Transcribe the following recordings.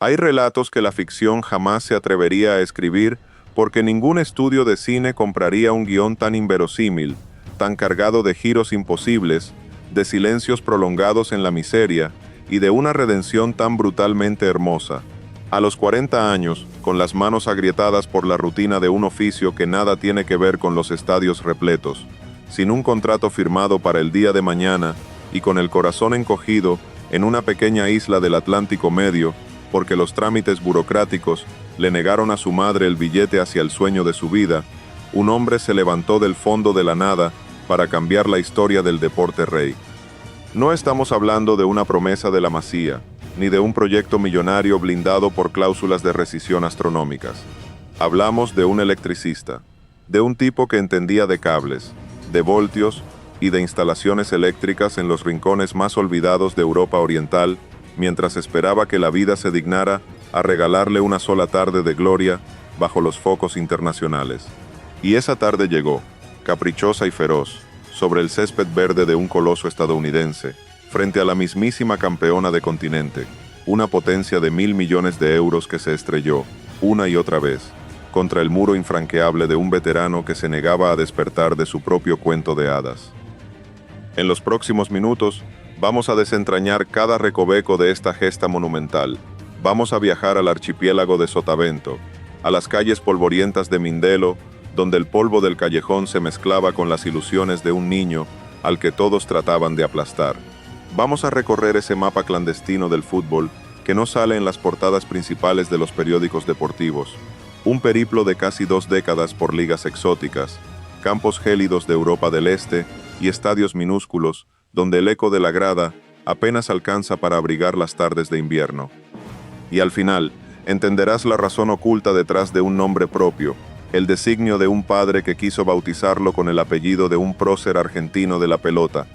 Hay relatos que la ficción jamás se atrevería a escribir porque ningún estudio de cine compraría un guión tan inverosímil, tan cargado de giros imposibles, de silencios prolongados en la miseria y de una redención tan brutalmente hermosa. A los 40 años, con las manos agrietadas por la rutina de un oficio que nada tiene que ver con los estadios repletos, sin un contrato firmado para el día de mañana y con el corazón encogido en una pequeña isla del Atlántico Medio, porque los trámites burocráticos le negaron a su madre el billete hacia el sueño de su vida, un hombre se levantó del fondo de la nada para cambiar la historia del deporte rey. No estamos hablando de una promesa de la Masía, ni de un proyecto millonario blindado por cláusulas de rescisión astronómicas. Hablamos de un electricista, de un tipo que entendía de cables, de voltios y de instalaciones eléctricas en los rincones más olvidados de Europa Oriental, mientras esperaba que la vida se dignara a regalarle una sola tarde de gloria bajo los focos internacionales. Y esa tarde llegó, caprichosa y feroz, sobre el césped verde de un coloso estadounidense, frente a la mismísima campeona de continente, una potencia de 1.000 millones de euros que se estrelló, una y otra vez, contra el muro infranqueable de un veterano que se negaba a despertar de su propio cuento de hadas. En los próximos minutos, vamos a desentrañar cada recoveco de esta gesta monumental. Vamos a viajar al archipiélago de Sotavento, a las calles polvorientas de Mindelo, donde el polvo del callejón se mezclaba con las ilusiones de un niño al que todos trataban de aplastar. Vamos a recorrer ese mapa clandestino del fútbol que no sale en las portadas principales de los periódicos deportivos. Un periplo de casi 2 décadas por ligas exóticas, campos gélidos de Europa del Este y estadios minúsculos donde el eco de la grada apenas alcanza para abrigar las tardes de invierno. Y al final, entenderás la razón oculta detrás de un nombre propio, el designio de un padre que quiso bautizarlo con el apellido de un prócer argentino de la pelota,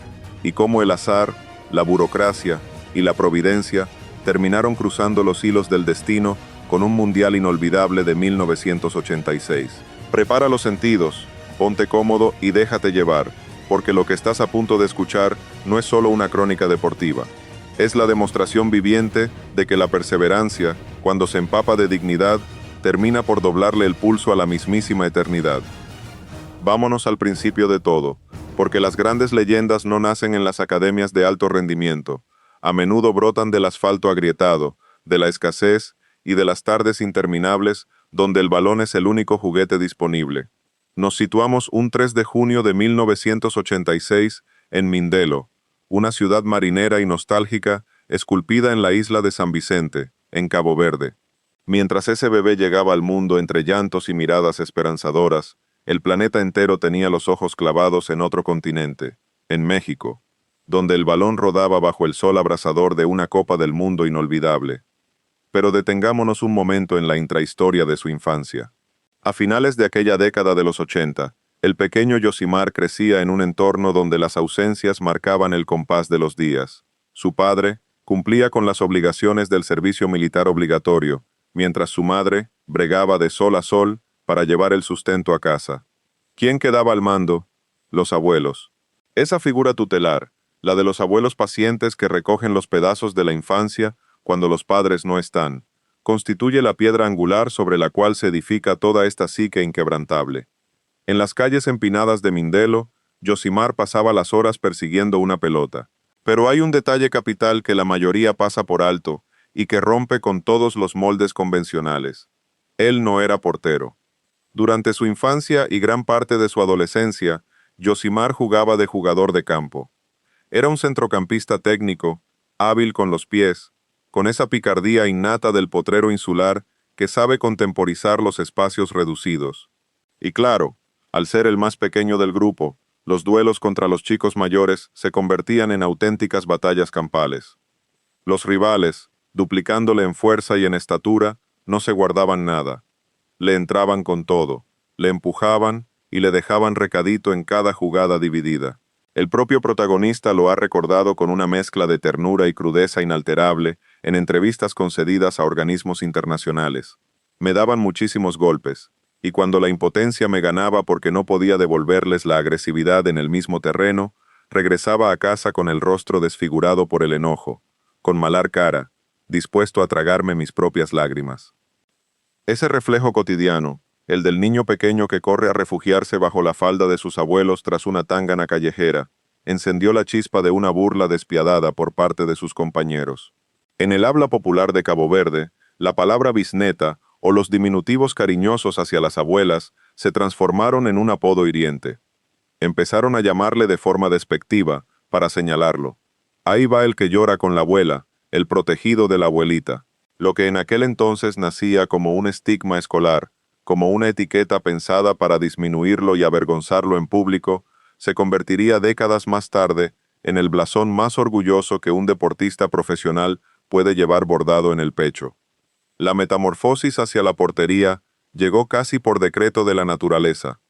y cómo el azar, la burocracia y la providencia terminaron cruzando los hilos del destino con un mundial inolvidable de 1986. Prepara los sentidos, ponte cómodo y déjate llevar, porque lo que estás a punto de escuchar no es solo una crónica deportiva. Es la demostración viviente de que la perseverancia, cuando se empapa de dignidad, termina por doblarle el pulso a la mismísima eternidad. Vámonos al principio de todo, porque las grandes leyendas no nacen en las academias de alto rendimiento. A menudo brotan del asfalto agrietado, de la escasez y de las tardes interminables donde el balón es el único juguete disponible. Nos situamos un 3 de junio de 1986 en Mindelo, una ciudad marinera y nostálgica esculpida en la isla de San Vicente, en Cabo Verde. Mientras ese bebé llegaba al mundo entre llantos y miradas esperanzadoras, el planeta entero tenía los ojos clavados en otro continente, en México, donde el balón rodaba bajo el sol abrasador de una Copa del Mundo inolvidable. Pero detengámonos un momento en la intrahistoria de su infancia. A finales de aquella década de los 80, el pequeño Yosimar crecía en un entorno donde las ausencias marcaban el compás de los días. Su padre cumplía con las obligaciones del servicio militar obligatorio, mientras su madre bregaba de sol a sol para llevar el sustento a casa. ¿Quién quedaba al mando? Los abuelos. Esa figura tutelar, la de los abuelos pacientes que recogen los pedazos de la infancia cuando los padres no están, constituye la piedra angular sobre la cual se edifica toda esta psique inquebrantable. En las calles empinadas de Mindelo, Yosimar pasaba las horas persiguiendo una pelota. Pero hay un detalle capital que la mayoría pasa por alto y que rompe con todos los moldes convencionales. Él no era portero. Durante su infancia y gran parte de su adolescencia, Yosimar jugaba de jugador de campo. Era un centrocampista técnico, hábil con los pies, con esa picardía innata del potrero insular que sabe contemporizar los espacios reducidos. Y claro, al ser el más pequeño del grupo, los duelos contra los chicos mayores se convertían en auténticas batallas campales. Los rivales, duplicándole en fuerza y en estatura, no se guardaban nada. Le entraban con todo, le empujaban y le dejaban recadito en cada jugada dividida. El propio protagonista lo ha recordado con una mezcla de ternura y crudeza inalterable en entrevistas concedidas a organismos internacionales. Me daban muchísimos golpes, y cuando la impotencia me ganaba porque no podía devolverles la agresividad en el mismo terreno, regresaba a casa con el rostro desfigurado por el enojo, con malar cara, dispuesto a tragarme mis propias lágrimas. Ese reflejo cotidiano, el del niño pequeño que corre a refugiarse bajo la falda de sus abuelos tras una tángana callejera, encendió la chispa de una burla despiadada por parte de sus compañeros. En el habla popular de Cabo Verde, la palabra bisneta o los diminutivos cariñosos hacia las abuelas se transformaron en un apodo hiriente. Empezaron a llamarle de forma despectiva, para señalarlo. Ahí va el que llora con la abuela, el protegido de la abuelita. Lo que en aquel entonces nacía como un estigma escolar, como una etiqueta pensada para disminuirlo y avergonzarlo en público, se convertiría décadas más tarde en el blasón más orgulloso que un deportista profesional puede llevar bordado en el pecho. La metamorfosis hacia la portería llegó casi por decreto de la naturaleza.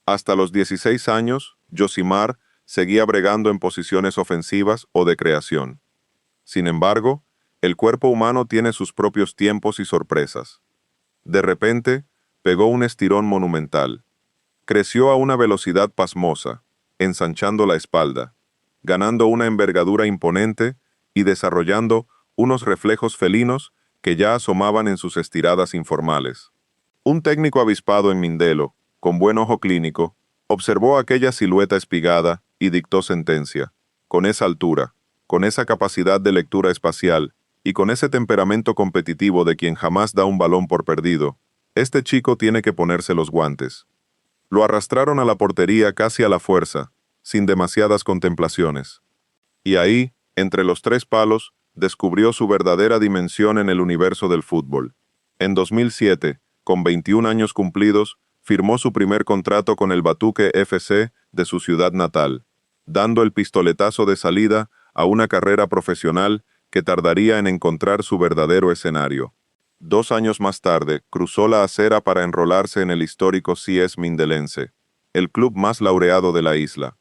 Hasta los 16 años, Yosimar seguía bregando en posiciones ofensivas o de creación. Sin embargo, el cuerpo humano tiene sus propios tiempos y sorpresas. De repente, pegó un estirón monumental. Creció a una velocidad pasmosa, ensanchando la espalda, ganando una envergadura imponente y desarrollando unos reflejos felinos que ya asomaban en sus estiradas informales. Un técnico avispado en Mindelo, con buen ojo clínico, observó aquella silueta espigada y dictó sentencia. Con esa altura, con esa capacidad de lectura espacial y con ese temperamento competitivo de quien jamás da un balón por perdido, este chico tiene que ponerse los guantes. Lo arrastraron a la portería casi a la fuerza, sin demasiadas contemplaciones. Y ahí, entre los tres palos, descubrió su verdadera dimensión en el universo del fútbol. En 2007, con 21 años cumplidos, firmó su primer contrato con el Batuque FC de su ciudad natal, dando el pistoletazo de salida a una carrera profesional que tardaría en encontrar su verdadero escenario. 2 años más tarde, cruzó la acera para enrolarse en el histórico CS Mindelense, el club más laureado de la isla.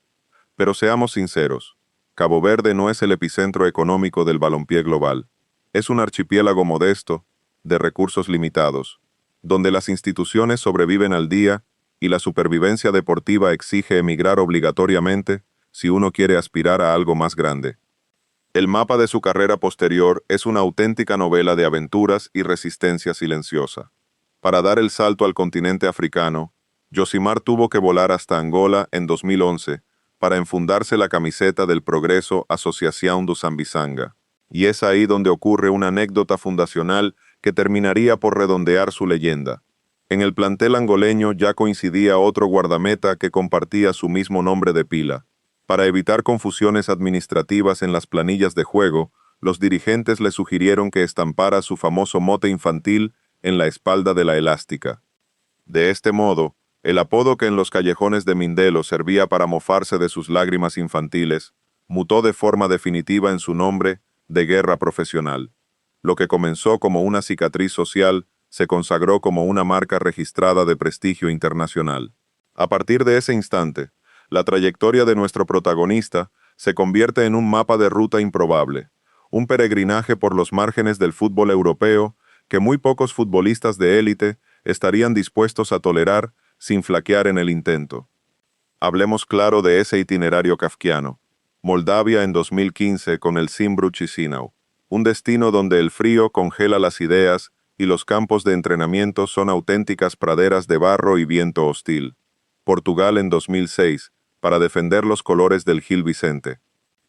Pero seamos sinceros, Cabo Verde no es el epicentro económico del balompié global. Es un archipiélago modesto, de recursos limitados, donde las instituciones sobreviven al día y la supervivencia deportiva exige emigrar obligatoriamente si uno quiere aspirar a algo más grande. El mapa de su carrera posterior es una auténtica novela de aventuras y resistencia silenciosa. Para dar el salto al continente africano, Yosimar tuvo que volar hasta Angola en 2011 para enfundarse la camiseta del Progreso Asociación do Zambizanga. Y es ahí donde ocurre una anécdota fundacional que terminaría por redondear su leyenda. En el plantel angoleño ya coincidía otro guardameta que compartía su mismo nombre de pila. Para evitar confusiones administrativas en las planillas de juego, los dirigentes le sugirieron que estampara su famoso mote infantil en la espalda de la elástica. De este modo, el apodo que en los callejones de Mindelo servía para mofarse de sus lágrimas infantiles, mutó de forma definitiva en su nombre de guerra profesional. Lo que comenzó como una cicatriz social se consagró como una marca registrada de prestigio internacional. A partir de ese instante, la trayectoria de nuestro protagonista se convierte en un mapa de ruta improbable, un peregrinaje por los márgenes del fútbol europeo que muy pocos futbolistas de élite estarían dispuestos a tolerar sin flaquear en el intento. Hablemos claro de ese itinerario kafkiano. Moldavia en 2015 con el Zimbru Chisinau, un destino donde el frío congela las ideas y los campos de entrenamiento son auténticas praderas de barro y viento hostil. Portugal en 2006, para defender los colores del Gil Vicente.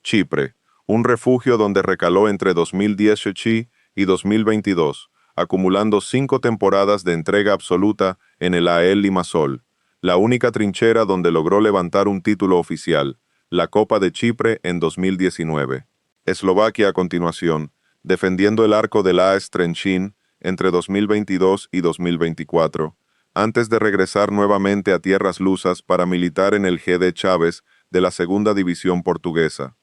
Chipre, un refugio donde recaló entre 2018 y 2022, acumulando 5 temporadas de entrega absoluta en el AEL Limassol, la única trinchera donde logró levantar un título oficial, la Copa de Chipre en 2019. Eslovaquia a continuación, defendiendo el arco del AS Trenchin entre 2022 y 2024, antes de regresar nuevamente a tierras lusas para militar en el GD Chávez de la segunda división portuguesa.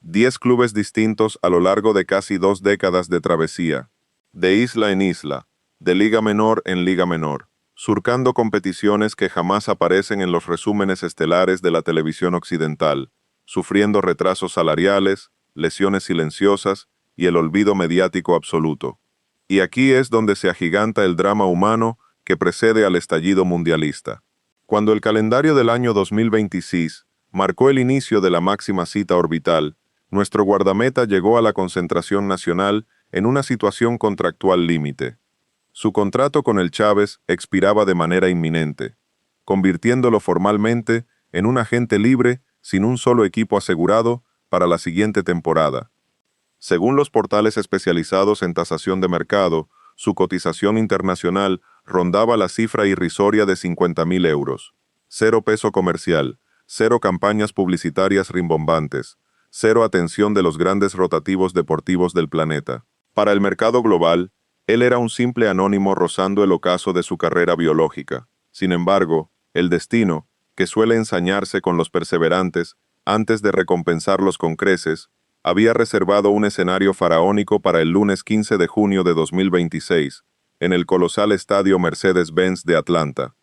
10 clubes distintos a lo largo de casi 2 décadas de travesía, de isla en isla, de liga menor en liga menor, surcando competiciones que jamás aparecen en los resúmenes estelares de la televisión occidental, sufriendo retrasos salariales, lesiones silenciosas y el olvido mediático absoluto. Y aquí es donde se agiganta el drama humano que precede al estallido mundialista. Cuando el calendario del año 2026 marcó el inicio de la máxima cita orbital, nuestro guardameta llegó a la concentración nacional en una situación contractual límite. Su contrato con el Chávez expiraba de manera inminente, convirtiéndolo formalmente en un agente libre sin un solo equipo asegurado para la siguiente temporada. Según los portales especializados en tasación de mercado, su cotización internacional rondaba la cifra irrisoria de 50.000 euros. Cero peso comercial, cero campañas publicitarias rimbombantes, cero atención de los grandes rotativos deportivos del planeta. Para el mercado global, él era un simple anónimo rozando el ocaso de su carrera biológica. Sin embargo, el destino, que suele ensañarse con los perseverantes antes de recompensarlos con creces, había reservado un escenario faraónico para el lunes 15 de junio de 2026, en el colosal estadio Mercedes-Benz de Atlanta.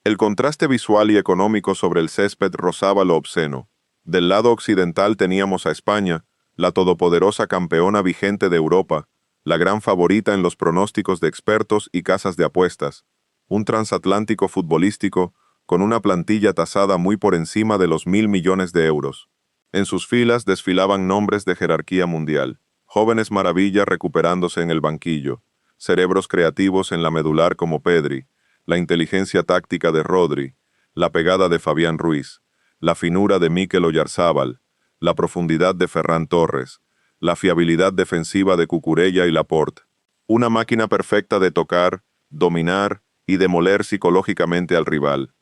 El contraste visual y económico sobre el césped rozaba lo obsceno. Del lado occidental teníamos a España, la todopoderosa campeona vigente de Europa, la gran favorita en los pronósticos de expertos y casas de apuestas, un transatlántico futbolístico con una plantilla tasada muy por encima de los 1.000 millones de euros. En sus filas desfilaban nombres de jerarquía mundial, jóvenes maravillas recuperándose en el banquillo, cerebros creativos en la medular como Pedri, la inteligencia táctica de Rodri, la pegada de Fabián Ruiz, la finura de Mikel Oyarzábal, la profundidad de Ferran Torres, la fiabilidad defensiva de Cucurella y Laporte. Una máquina perfecta de tocar, dominar y demoler psicológicamente al rival.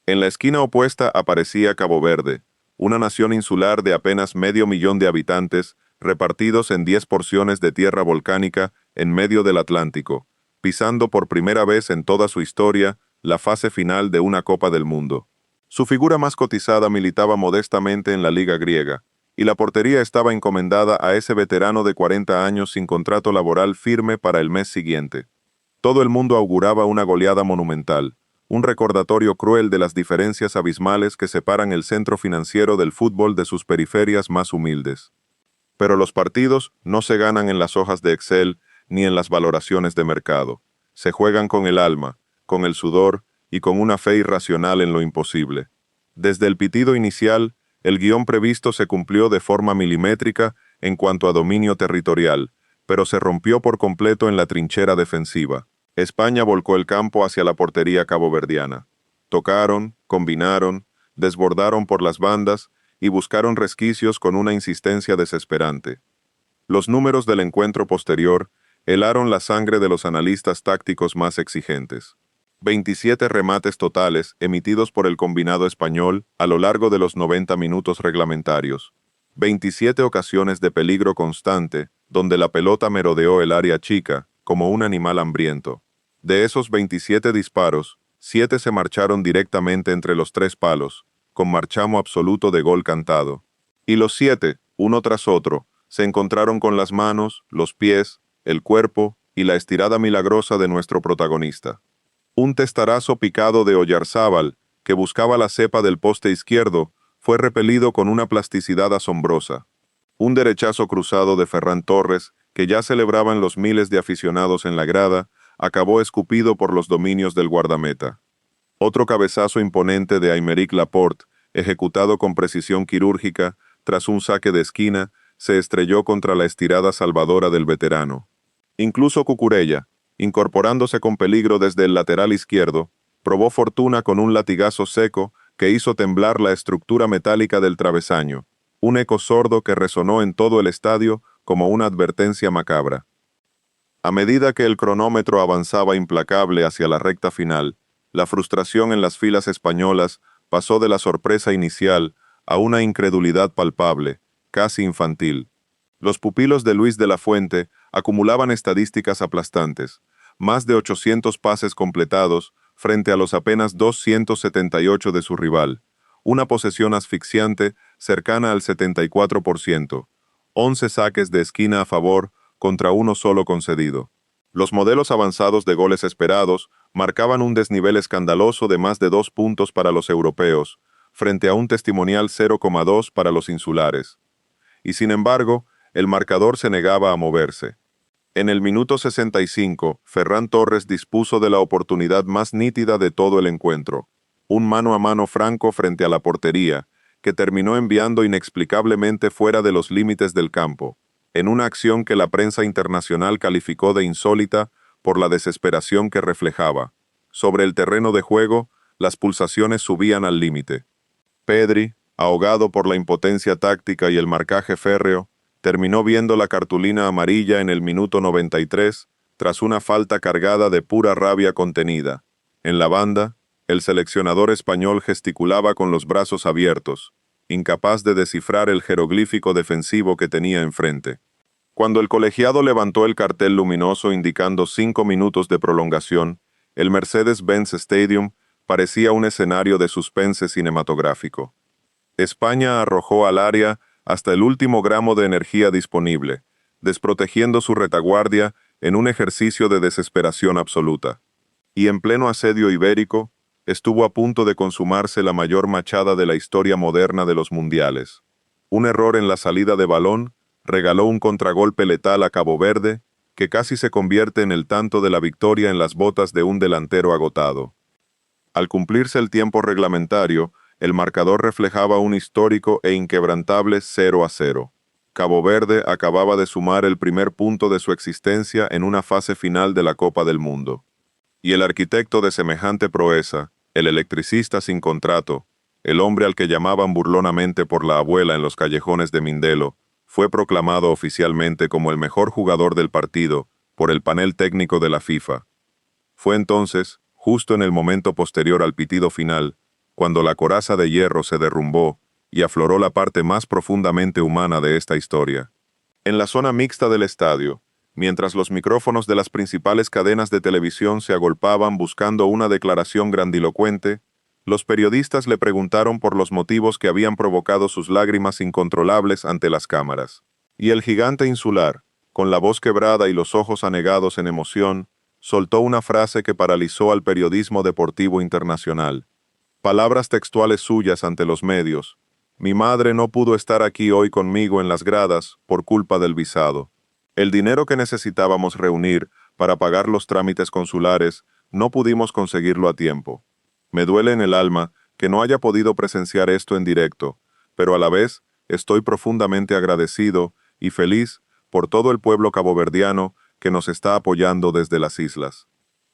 En la esquina opuesta aparecía Cabo Verde, una nación insular de apenas 500.000 de habitantes, repartidos en 10 porciones de tierra volcánica en medio del Atlántico, pisando por primera vez en toda su historia la fase final de una Copa del Mundo. Su figura más cotizada militaba modestamente en la liga griega, y la portería estaba encomendada a ese veterano de 40 años sin contrato laboral firme para el mes siguiente. Todo el mundo auguraba una goleada monumental, un recordatorio cruel de las diferencias abismales que separan el centro financiero del fútbol de sus periferias más humildes. Pero los partidos no se ganan en las hojas de Excel ni en las valoraciones de mercado. Se juegan con el alma, con el sudor y con una fe irracional en lo imposible. Desde el pitido inicial, el guión previsto se cumplió de forma milimétrica en cuanto a dominio territorial, pero se rompió por completo en la trinchera defensiva. España volcó el campo hacia la portería caboverdiana. Tocaron, combinaron, desbordaron por las bandas y buscaron resquicios con una insistencia desesperante. Los números del encuentro posterior helaron la sangre de los analistas tácticos más exigentes. 27 remates totales emitidos por el combinado español a lo largo de los 90 minutos reglamentarios. 27 ocasiones de peligro constante, donde la pelota merodeó el área chica, como un animal hambriento. De esos 27 disparos, 7 se marcharon directamente entre los 3 palos, con marchamo absoluto de gol cantado. Y los 7, uno tras otro, se encontraron con las manos, los pies, el cuerpo y la estirada milagrosa de nuestro protagonista. Un testarazo picado de Oyarzábal, que buscaba la cepa del poste izquierdo, fue repelido con una plasticidad asombrosa. Un derechazo cruzado de Ferran Torres, que ya celebraban los miles de aficionados en la grada, acabó escupido por los dominios del guardameta. Otro cabezazo imponente de Aymeric Laporte, ejecutado con precisión quirúrgica, tras un saque de esquina, se estrelló contra la estirada salvadora del veterano. Incluso Cucurella, incorporándose con peligro desde el lateral izquierdo, probó fortuna con un latigazo seco que hizo temblar la estructura metálica del travesaño, un eco sordo que resonó en todo el estadio como una advertencia macabra. A medida que el cronómetro avanzaba implacable hacia la recta final, la frustración en las filas españolas pasó de la sorpresa inicial a una incredulidad palpable, casi infantil. Los pupilos de Luis de la Fuente acumulaban estadísticas aplastantes, más de 800 pases completados frente a los apenas 278 de su rival, una posesión asfixiante cercana al 74%, 11 saques de esquina a favor contra uno solo concedido. Los modelos avanzados de goles esperados marcaban un desnivel escandaloso de más de 2 puntos para los europeos, frente a un testimonial 0,2 para los insulares. Y sin embargo, el marcador se negaba a moverse. En el minuto 65, Ferran Torres dispuso de la oportunidad más nítida de todo el encuentro, un mano a mano franco frente a la portería, que terminó enviando inexplicablemente fuera de los límites del campo. en una acción que la prensa internacional calificó de insólita por la desesperación que reflejaba. Sobre el terreno de juego, las pulsaciones subían al límite. Pedri, ahogado por la impotencia táctica y el marcaje férreo, terminó viendo la cartulina amarilla en el minuto 93, tras una falta cargada de pura rabia contenida. En la banda, el seleccionador español gesticulaba con los brazos abiertos, incapaz de descifrar el jeroglífico defensivo que tenía enfrente. Cuando el colegiado levantó el cartel luminoso indicando 5 minutos de prolongación, el Mercedes-Benz Stadium parecía un escenario de suspense cinematográfico. España arrojó al área hasta el último gramo de energía disponible, desprotegiendo su retaguardia en un ejercicio de desesperación absoluta. Y en pleno asedio ibérico, estuvo a punto de consumarse la mayor machada de la historia moderna de los mundiales. Un error en la salida de balón regaló un contragolpe letal a Cabo Verde, que casi se convierte en el tanto de la victoria en las botas de un delantero agotado. Al cumplirse el tiempo reglamentario, el marcador reflejaba un histórico e inquebrantable 0-0. Cabo Verde acababa de sumar el primer punto de su existencia en una fase final de la Copa del Mundo. Y el arquitecto de semejante proeza, el electricista sin contrato, el hombre al que llamaban burlonamente por la abuela en los callejones de Mindelo, fue proclamado oficialmente como el mejor jugador del partido por el panel técnico de la FIFA. Fue entonces, justo en el momento posterior al pitido final, cuando la coraza de hierro se derrumbó y afloró la parte más profundamente humana de esta historia. En la zona mixta del estadio, mientras los micrófonos de las principales cadenas de televisión se agolpaban buscando una declaración grandilocuente, los periodistas le preguntaron por los motivos que habían provocado sus lágrimas incontrolables ante las cámaras. Y el gigante insular, con la voz quebrada y los ojos anegados en emoción, soltó una frase que paralizó al periodismo deportivo internacional. Palabras textuales suyas ante los medios: «Mi madre no pudo estar aquí hoy conmigo en las gradas por culpa del visado. El dinero que necesitábamos reunir para pagar los trámites consulares no pudimos conseguirlo a tiempo. Me duele en el alma que no haya podido presenciar esto en directo, pero a la vez estoy profundamente agradecido y feliz por todo el pueblo caboverdiano que nos está apoyando desde las islas».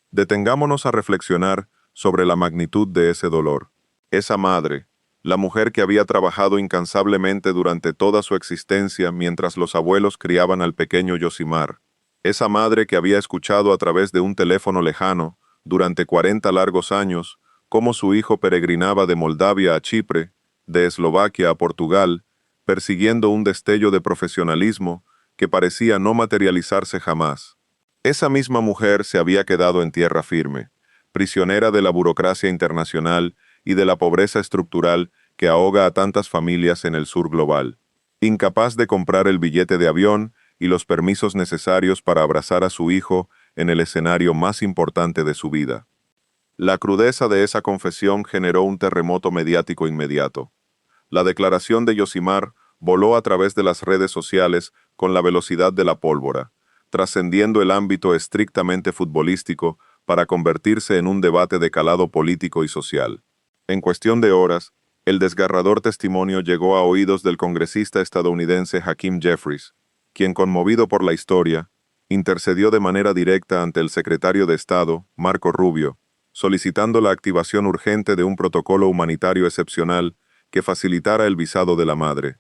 Detengámonos a reflexionar sobre la magnitud de ese dolor. Esa madre, la mujer que había trabajado incansablemente durante toda su existencia mientras los abuelos criaban al pequeño Yosimar. Esa madre que había escuchado a través de un teléfono lejano, durante 40 largos años, cómo su hijo peregrinaba de Moldavia a Chipre, de Eslovaquia a Portugal, persiguiendo un destello de profesionalismo que parecía no materializarse jamás. Esa misma mujer se había quedado en tierra firme, prisionera de la burocracia internacional y de la pobreza estructural que ahoga a tantas familias en el sur global, incapaz de comprar el billete de avión y los permisos necesarios para abrazar a su hijo en el escenario más importante de su vida. La crudeza de esa confesión generó un terremoto mediático inmediato. La declaración de Yosimar voló a través de las redes sociales con la velocidad de la pólvora, trascendiendo el ámbito estrictamente futbolístico para convertirse en un debate de calado político y social. En cuestión de horas, el desgarrador testimonio llegó a oídos del congresista estadounidense Hakeem Jeffries, quien, conmovido por la historia, intercedió de manera directa ante el secretario de Estado, Marco Rubio, solicitando la activación urgente de un protocolo humanitario excepcional que facilitara el visado de la madre.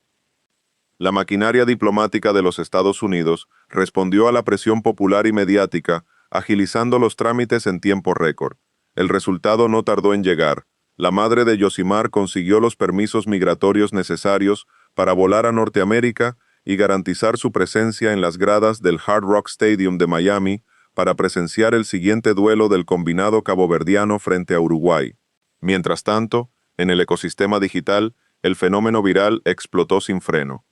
La maquinaria diplomática de los Estados Unidos respondió a la presión popular y mediática, agilizando los trámites en tiempo récord. El resultado no tardó en llegar. La madre de Yosimar consiguió los permisos migratorios necesarios para volar a Norteamérica y garantizar su presencia en las gradas del Hard Rock Stadium de Miami para presenciar el siguiente duelo del combinado caboverdiano frente a Uruguay. Mientras tanto, en el ecosistema digital, el fenómeno viral explotó sin freno.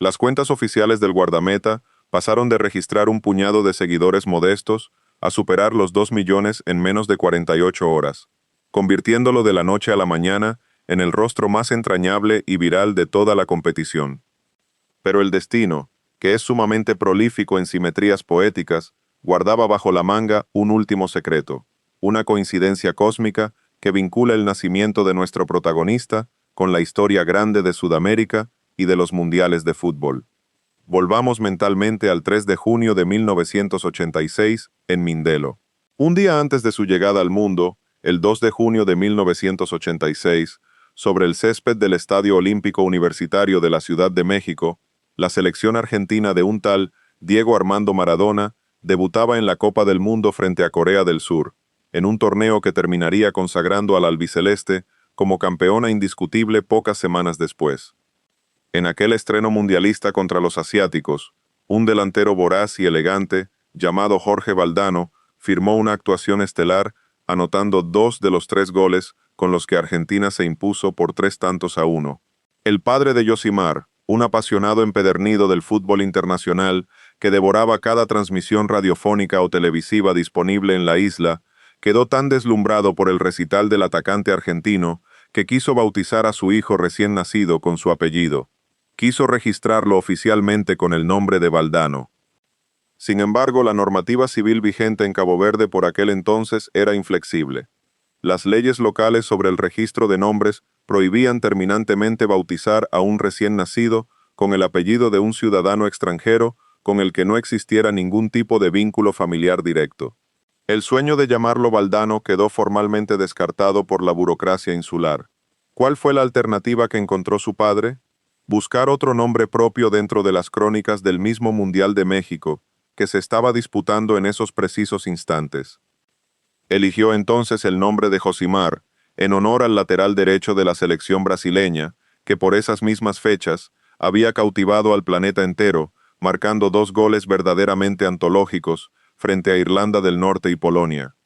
Las cuentas oficiales del guardameta pasaron de registrar un puñado de seguidores modestos a superar los 2 millones en menos de 48 horas, convirtiéndolo de la noche a la mañana en el rostro más entrañable y viral de toda la competición. Pero el destino, que es sumamente prolífico en simetrías poéticas, guardaba bajo la manga un último secreto, una coincidencia cósmica que vincula el nacimiento de nuestro protagonista con la historia grande de Sudamérica y de los mundiales de fútbol. Volvamos mentalmente al 3 de junio de 1986, en Mindelo. Un día antes de su llegada al mundo, el 2 de junio de 1986, sobre el césped del Estadio Olímpico Universitario de la Ciudad de México, la selección argentina de un tal Diego Armando Maradona debutaba en la Copa del Mundo frente a Corea del Sur, en un torneo que terminaría consagrando al albiceleste como campeona indiscutible pocas semanas después. En aquel estreno mundialista contra los asiáticos, un delantero voraz y elegante, llamado Jorge Valdano, firmó una actuación estelar, anotando 2 de los 3 goles con los que Argentina se impuso por 3-1. El padre de Yosimar, un apasionado empedernido del fútbol internacional que devoraba cada transmisión radiofónica o televisiva disponible en la isla, quedó tan deslumbrado por el recital del atacante argentino que quiso bautizar a su hijo recién nacido con su apellido. Quiso registrarlo oficialmente con el nombre de Valdano. Sin embargo, la normativa civil vigente en Cabo Verde por aquel entonces era inflexible. Las leyes locales sobre el registro de nombres prohibían terminantemente bautizar a un recién nacido con el apellido de un ciudadano extranjero con el que no existiera ningún tipo de vínculo familiar directo. El sueño de llamarlo Valdano quedó formalmente descartado por la burocracia insular. ¿Cuál fue la alternativa que encontró su padre? Buscar otro nombre propio dentro de las crónicas del mismo Mundial de México, que se estaba disputando en esos precisos instantes. Eligió entonces el nombre de Josimar, en honor al lateral derecho de la selección brasileña, que por esas mismas fechas había cautivado al planeta entero, marcando 2 goles verdaderamente antológicos frente a Irlanda del Norte y Polonia.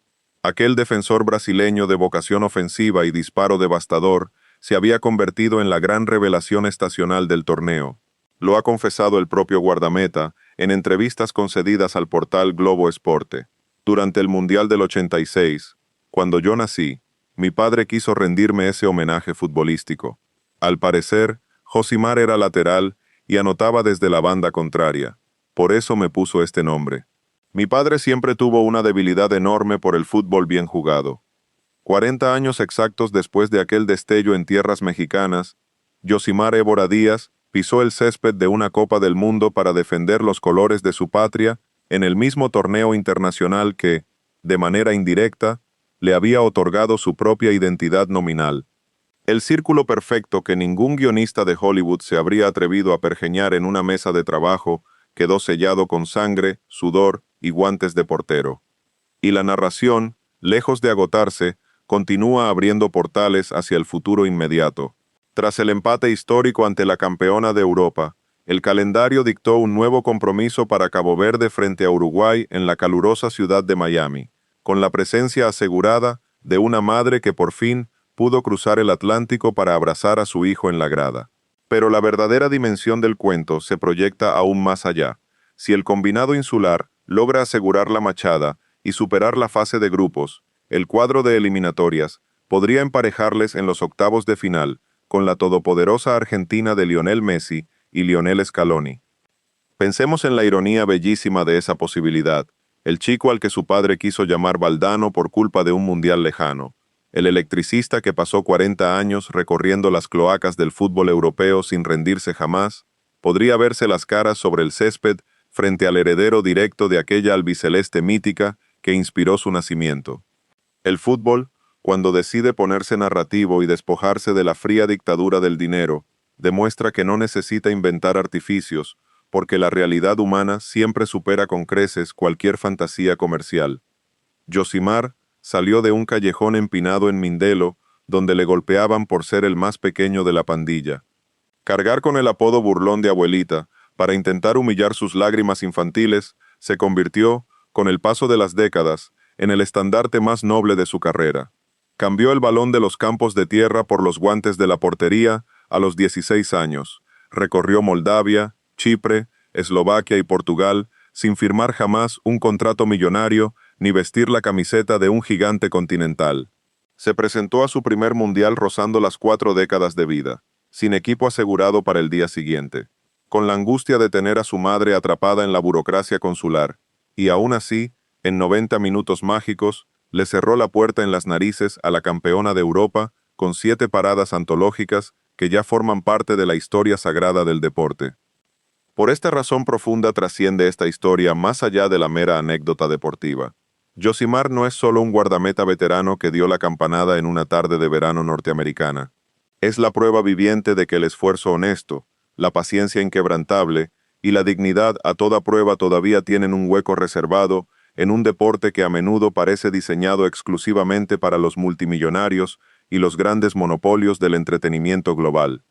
Aquel defensor brasileño de vocación ofensiva y disparo devastador se había convertido en la gran revelación estacional del torneo. Lo ha confesado el propio guardameta en entrevistas concedidas al portal Globo Esporte. Durante el Mundial del 86, cuando yo nací, mi padre quiso rendirme ese homenaje futbolístico. Al parecer, Josimar era lateral y anotaba desde la banda contraria. Por eso me puso este nombre. Mi padre siempre tuvo una debilidad enorme por el fútbol bien jugado. 40 años exactos después de aquel destello en tierras mexicanas, Yosimar Évora Díaz pisó el césped de una Copa del Mundo para defender los colores de su patria en el mismo torneo internacional que, de manera indirecta, le había otorgado su propia identidad nominal. El círculo perfecto que ningún guionista de Hollywood se habría atrevido a pergeñar en una mesa de trabajo quedó sellado con sangre, sudor y guantes de portero. Y la narración, lejos de agotarse, continúa abriendo portales hacia el futuro inmediato. Tras el empate histórico ante la campeona de Europa, el calendario dictó un nuevo compromiso para Cabo Verde frente a Uruguay en la calurosa ciudad de Miami, con la presencia asegurada de una madre que por fin pudo cruzar el Atlántico para abrazar a su hijo en la grada. Pero la verdadera dimensión del cuento se proyecta aún más allá. Si el combinado insular logra asegurar la machada y superar la fase de grupos, el cuadro de eliminatorias podría emparejarles en los octavos de final con la todopoderosa Argentina de Lionel Messi y Lionel Scaloni. Pensemos en la ironía bellísima de esa posibilidad, el chico al que su padre quiso llamar Valdano por culpa de un mundial lejano, el electricista que pasó 40 años recorriendo las cloacas del fútbol europeo sin rendirse jamás, podría verse las caras sobre el césped frente al heredero directo de aquella albiceleste mítica que inspiró su nacimiento. El fútbol, cuando decide ponerse narrativo y despojarse de la fría dictadura del dinero, demuestra que no necesita inventar artificios, porque la realidad humana siempre supera con creces cualquier fantasía comercial. Yosimar salió de un callejón empinado en Mindelo, donde le golpeaban por ser el más pequeño de la pandilla. Cargar con el apodo burlón de abuelita, para intentar humillar sus lágrimas infantiles, se convirtió, con el paso de las décadas, en el estandarte más noble de su carrera. Cambió el balón de los campos de tierra por los guantes de la portería a los 16 años. Recorrió Moldavia, Chipre, Eslovaquia y Portugal, sin firmar jamás un contrato millonario ni vestir la camiseta de un gigante continental. Se presentó a su primer mundial rozando las 4 décadas de vida, sin equipo asegurado para el día siguiente, con la angustia de tener a su madre atrapada en la burocracia consular, y aún así, en 90 minutos mágicos, le cerró la puerta en las narices a la campeona de Europa con 7 paradas antológicas que ya forman parte de la historia sagrada del deporte. Por esta razón profunda trasciende esta historia más allá de la mera anécdota deportiva. Yosimar no es solo un guardameta veterano que dio la campanada en una tarde de verano norteamericana. Es la prueba viviente de que el esfuerzo honesto, la paciencia inquebrantable y la dignidad a toda prueba todavía tienen un hueco reservado en un deporte que a menudo parece diseñado exclusivamente para los multimillonarios y los grandes monopolios del entretenimiento global.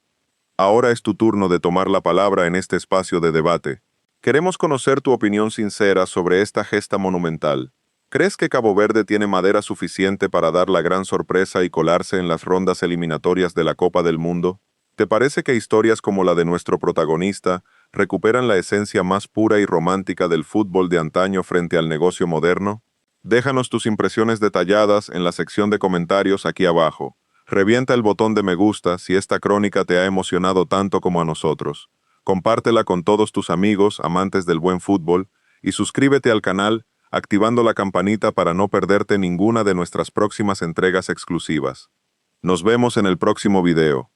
Ahora es tu turno de tomar la palabra en este espacio de debate. Queremos conocer tu opinión sincera sobre esta gesta monumental. ¿Crees que Cabo Verde tiene madera suficiente para dar la gran sorpresa y colarse en las rondas eliminatorias de la Copa del Mundo? ¿Te parece que historias como la de nuestro protagonista recuperan la esencia más pura y romántica del fútbol de antaño frente al negocio moderno? Déjanos tus impresiones detalladas en la sección de comentarios aquí abajo. Revienta el botón de me gusta si esta crónica te ha emocionado tanto como a nosotros. Compártela con todos tus amigos amantes del buen fútbol y suscríbete al canal activando la campanita para no perderte ninguna de nuestras próximas entregas exclusivas. Nos vemos en el próximo video.